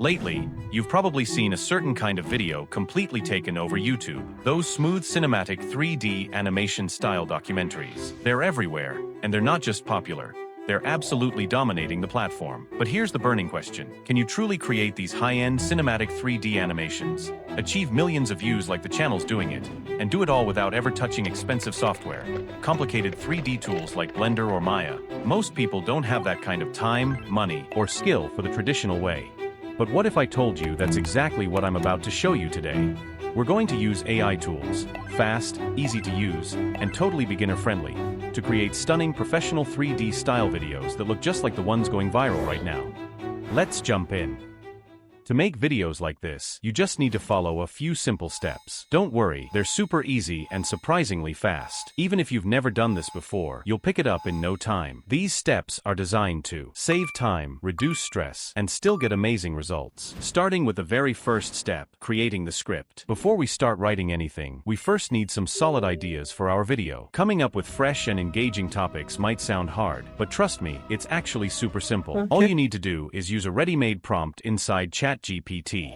Lately, you've probably seen a certain kind of video completely taken over YouTube. Those smooth cinematic 3D animation-style documentaries. They're everywhere, and they're not just popular. They're absolutely dominating the platform. But here's the burning question. Can you truly create these high-end cinematic 3D animations, achieve millions of views like the channel's doing it, and do it all without ever touching expensive software, complicated 3D tools like Blender or Maya? Most people don't have that kind of time, money, or skill for the traditional way. But what if I told you that's exactly what I'm about to show you today? We're going to use AI tools, fast, easy to use, and totally beginner-friendly, to create stunning professional 3D style videos that look just like the ones going viral right now. Let's jump in. To make videos like this, you just need to follow a few simple steps. Don't worry, they're super easy and surprisingly fast. Even if you've never done this before, you'll pick it up in no time. These steps are designed to save time, reduce stress, and still get amazing results. Starting with the very first step, creating the script. Before we start writing anything, we first need some solid ideas for our video. Coming up with fresh and engaging topics might sound hard, but trust me, it's actually super simple. All you need to do is use a ready-made prompt inside ChatGPT.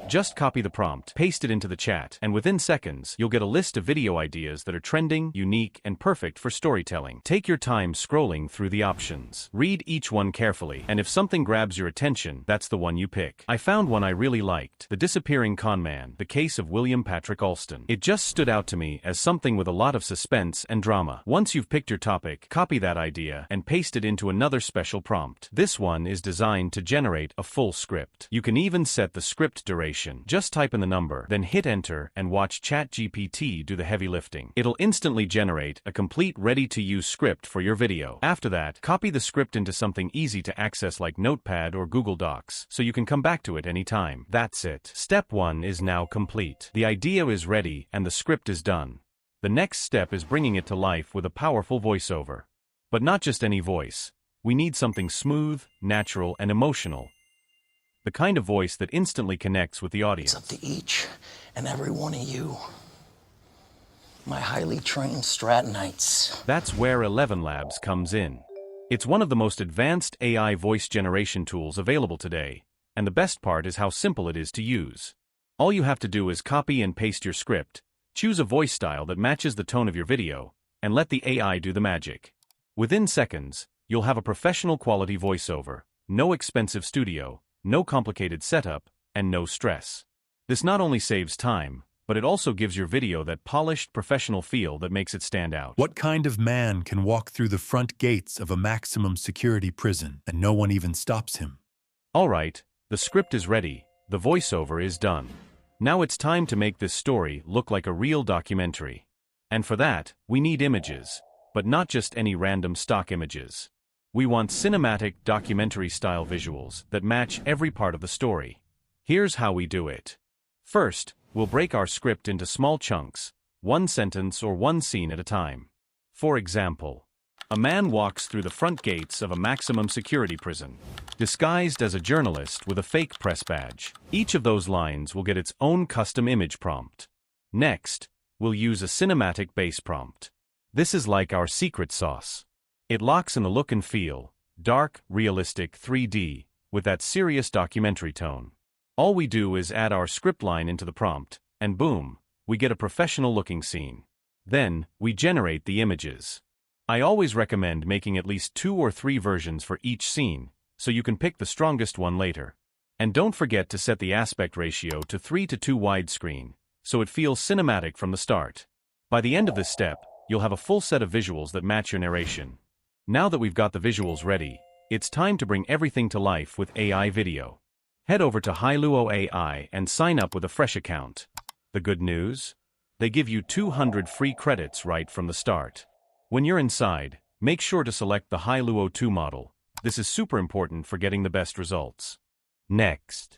Just copy the prompt, paste it into the chat, and within seconds, you'll get a list of video ideas that are trending, unique, and perfect for storytelling. Take your time scrolling through the options. Read each one carefully, and if something grabs your attention, that's the one you pick. I found one I really liked, The Disappearing Conman, the case of William Patrick Alston. It just stood out to me as something with a lot of suspense and drama. Once you've picked your topic, copy that idea and paste it into another special prompt. This one is designed to generate a full script. You can even set the script duration. Just type in the number, then hit enter and watch ChatGPT do the heavy lifting. It'll instantly generate a complete ready-to-use script for your video. After that, copy the script into something easy to access like Notepad or Google Docs, so you can come back to it anytime. That's it. Step 1 is now complete. The idea is ready and the script is done. The next step is bringing it to life with a powerful voiceover. But not just any voice. We need something smooth, natural, and emotional. The kind of voice that instantly connects with the audience. It's up to each and every one of you, my highly trained Stratonites. That's where 11 Labs comes in. It's one of the most advanced AI voice generation tools available today, and the best part is how simple it is to use. All you have to do is copy and paste your script, choose a voice style that matches the tone of your video, and let the AI do the magic. Within seconds, you'll have a professional quality voiceover, no expensive studio, no complicated setup, and no stress. This not only saves time, but it also gives your video that polished, professional feel that makes it stand out. What kind of man can walk through the front gates of a maximum security prison and no one even stops him? All right, the script is ready, the voiceover is done. Now it's time to make this story look like a real documentary. And for that, we need images, but not just any random stock images. We want cinematic, documentary-style visuals that match every part of the story. Here's how we do it. First, we'll break our script into small chunks, one sentence or one scene at a time. For example, a man walks through the front gates of a maximum security prison, disguised as a journalist with a fake press badge. Each of those lines will get its own custom image prompt. Next, we'll use a cinematic base prompt. This is like our secret sauce. It locks in the look and feel, dark, realistic 3D, with that serious documentary tone. All we do is add our script line into the prompt, and boom, we get a professional-looking scene. Then, we generate the images. I always recommend making at least 2 or 3 versions for each scene, so you can pick the strongest one later. And don't forget to set the aspect ratio to 3:2 widescreen, so it feels cinematic from the start. By the end of this step, you'll have a full set of visuals that match your narration. Now that we've got the visuals ready, it's time to bring everything to life with AI video. Head over to Hailuo AI and sign up with a fresh account. The good news? They give you 200 free credits right from the start. When you're inside, make sure to select the Hailuo 2 model. This is super important for getting the best results. Next,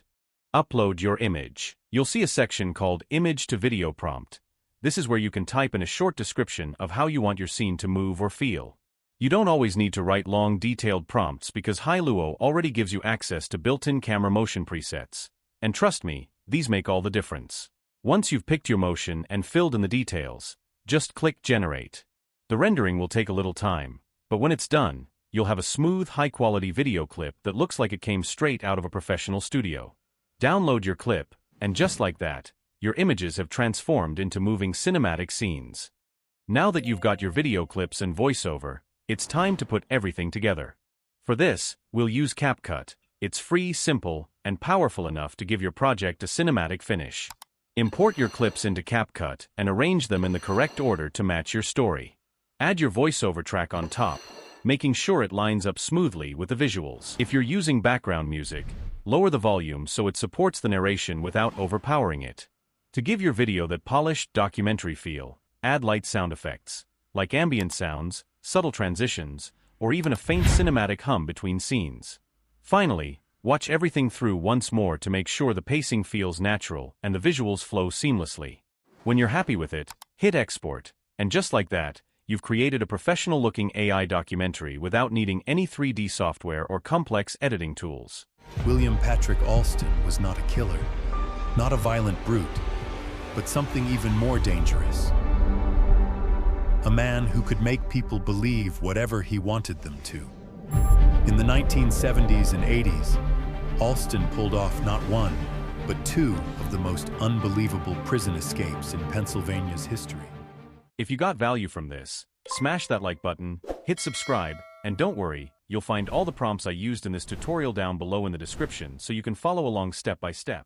upload your image. You'll see a section called Image to Video Prompt. This is where you can type in a short description of how you want your scene to move or feel. You don't always need to write long, detailed prompts because Hailuo already gives you access to built-in camera motion presets. And trust me, these make all the difference. Once you've picked your motion and filled in the details, just click Generate. The rendering will take a little time, but when it's done, you'll have a smooth, high-quality video clip that looks like it came straight out of a professional studio. Download your clip, and just like that, your images have transformed into moving cinematic scenes. Now that you've got your video clips and voiceover, it's time to put everything together. For this, we'll use CapCut. It's free, simple, and powerful enough to give your project a cinematic finish. Import your clips into CapCut and arrange them in the correct order to match your story. Add your voiceover track on top, making sure it lines up smoothly with the visuals. If you're using background music, lower the volume so it supports the narration without overpowering it. To give your video that polished documentary feel, add light sound effects, like ambient sounds, subtle transitions, or even a faint cinematic hum between scenes. Finally, watch everything through once more to make sure the pacing feels natural and the visuals flow seamlessly. When you're happy with it, hit export, and just like that, you've created a professional-looking AI documentary without needing any 3D software or complex editing tools. William Patrick Alston was not a killer, not a violent brute, but something even more dangerous. A man who could make people believe whatever he wanted them to. In the 1970s and 80s, Alston pulled off not one, but two of the most unbelievable prison escapes in Pennsylvania's history. If you got value from this, smash that like button, hit subscribe, and don't worry, you'll find all the prompts I used in this tutorial down below in the description so you can follow along step by step.